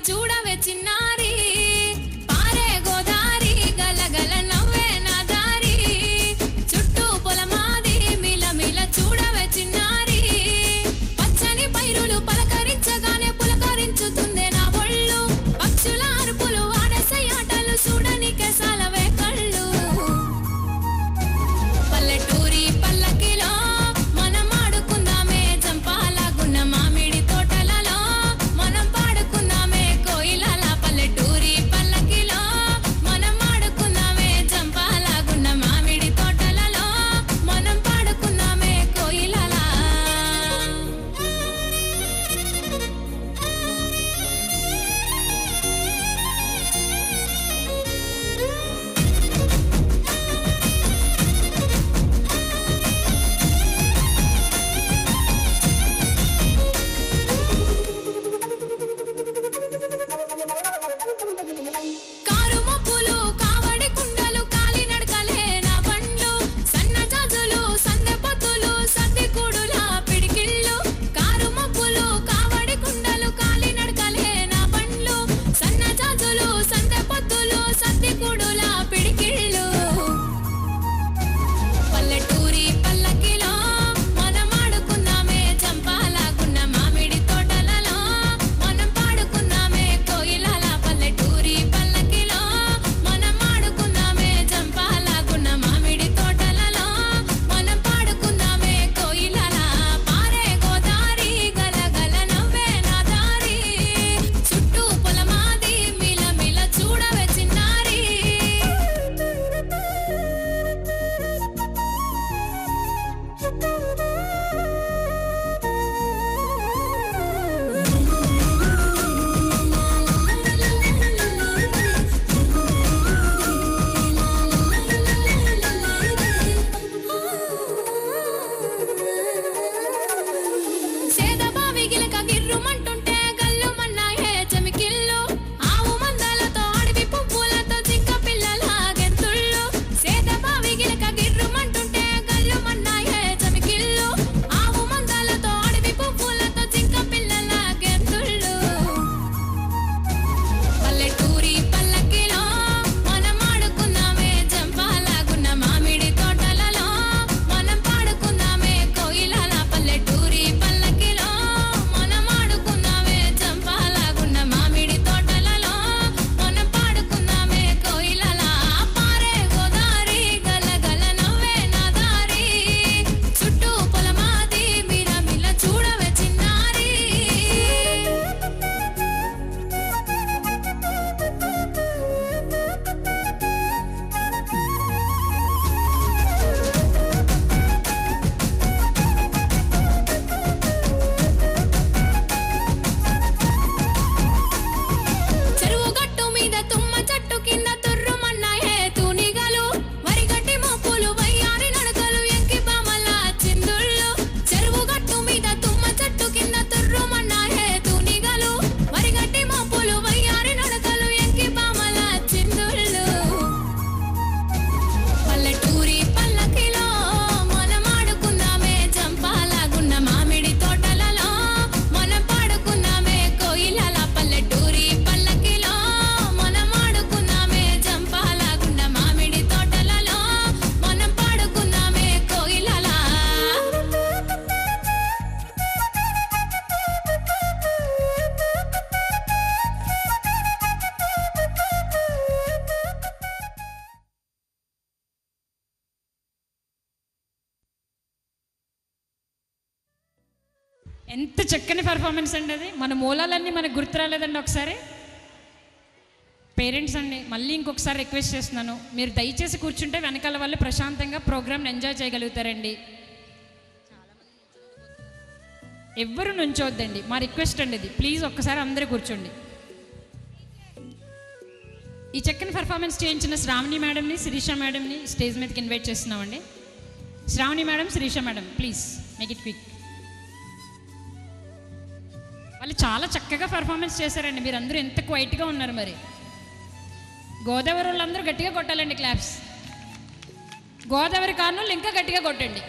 చూడవే చిన్నారి పారే గోదారి గలగల నవ్వే నా దారి చుట్టూ పొలమాది మిల మిల చూడవే చిన్నారి పచ్చని పైరులు పలకరించగానే పులకరించుతుందే నా ఒళ్ళు పక్షుల అరుపులు ఆడసై ఆటలు చూడనికే సాలవే కళ్ళు పల్లెటూరి పల్లకిలో మనం ఆడుకుందామే జంపాలగున్న మామిడి తోటలలో మనం పాడుకుందామే కోయిలల పల్లెటూరి పల్లకిలో మనం ఆడుకుందామే జంపాలగున్న మామిడి తోటలలో మనం పాడుకుందామే కోయిలల కారు మబ్బులు కావడి కుండలు కాలి నడకలే నా బండ్లు సన్న జాజులు సందె పొత్తులు సద్ది కూడుల పిడికిళ్ళు కారు మబ్బులు కావడి కుండలు కాలి నడకలే నా బండ్లు సన్న జాజులు సందె పొత్తులు సద్ది కూడుల పిడికిళ్ళు పల్లెటూరి పల్లకిలో మనం ఆడుకుందామే జంపాలగున్న మామిడి తోటలలో మనం పాడుకుందామే కోయిలల పల్లెటూరి పల్లకిలో మనం ఆడుకుందామే జంపాలగున్న మామిడి తోటలలో మనం పాడుకుందామే కోయిలల పారే గోదారి గలగల నవ్వే నా దారి చుట్టూ పొలమాది మిల మిల చూడవే చిన్నారి సేదబావి గిలక గిర్రుమంటుంటే గల్లుమన్నాయే చెమికిళ్ళు ఆవు మందలతో అడవి పువ్వులతో జింక పిల్లల గెంతుళ్ళు సేదబావి గిలక గిర్రుమంటుంటే గల్లుమన్నాయే చెమికిళ్ళు ఆవు మందలతో అడవి పువ్వులతో జింక పిల్లల గెంతుళ్ళు పల్లెటూరి పల్లకిలో మనం ఆడుకుందామే జంపాలగున్న మామిడి తోటలలో మనం పాడుకుందామే కోయిలల పల్లెటూరి పల్లకిలో మనం ఆడుకుందామే జంపాలగున్న మామిడి తోటలలో మనం పాడుకుందామే కోయిలల పారే గోదారి గలగల నవ్వే నా దారి చుట్టూ పొలమాది మిల మిల చూడవే చిన్నారి చెరువు గట్టు మీద తుమ్మ చెట్టు కింద తుర్రుమన్నాయే తూనిగలు వరిగట్టి మోపులు వయ్యారి నడకలు ఎంకి బామల చిందుళ్ళు చెరువు గట్టు మీద తుమ్మ చెట్టు కింద తుర్రుమన్నాయే తూనిగలు వరిగట్టి మోపులు వయ్యారి నడకలు ఎంకి బామల చిందుళ్ళు పల్లెటూరి పల్లకిలో మనం ఆడుకుందామే జంపాలగున్న మామిడి తోటలలో మనం పాడుకుందామే కోయిలల పల్లెటూరి పల్లకిలో మనం ఆడుకుందామే జంపాలగున్న మామిడి తోటలలో మనం పాడుకుందామే కోయిలల ఎంత చక్కని పర్ఫార్మెన్స్ అండి అది. మన మూలాలన్నీ మనకు గుర్తు రాలేదండి. ఒకసారి పేరెంట్స్ అండి, మళ్ళీ ఇంకొకసారి రిక్వెస్ట్ చేస్తున్నాను, మీరు దయచేసి కూర్చుంటే వెనకాల వాళ్ళు ప్రశాంతంగా ప్రోగ్రామ్ని ఎంజాయ్ చేయగలుగుతారండి. ఎవ్వరు నుంచోద్దండి, మా రిక్వెస్ట్ అండి ఇది. ప్లీజ్ ఒక్కసారి అందరూ కూర్చోండి. ఈ చక్కని పర్ఫార్మెన్స్ చేయించిన శ్రావణి మేడంని, శిరీష మేడంని స్టేజ్ మీదకి ఇన్వైట్ చేస్తున్నామండి. Shravani madam, Sirisha madam, please make it quick. వాళ్ళు చాలా చక్కగా పర్ఫార్మెన్స్ చేశారండి. మీరు అందరూ ఎంత క్వైట్గా ఉన్నారు. మరి గోదావరి వాళ్ళందరూ గట్టిగా కొట్టాలండి క్లాప్స్. గోదావరి కార్నూలు ఇంకా గట్టిగా కొట్టండి.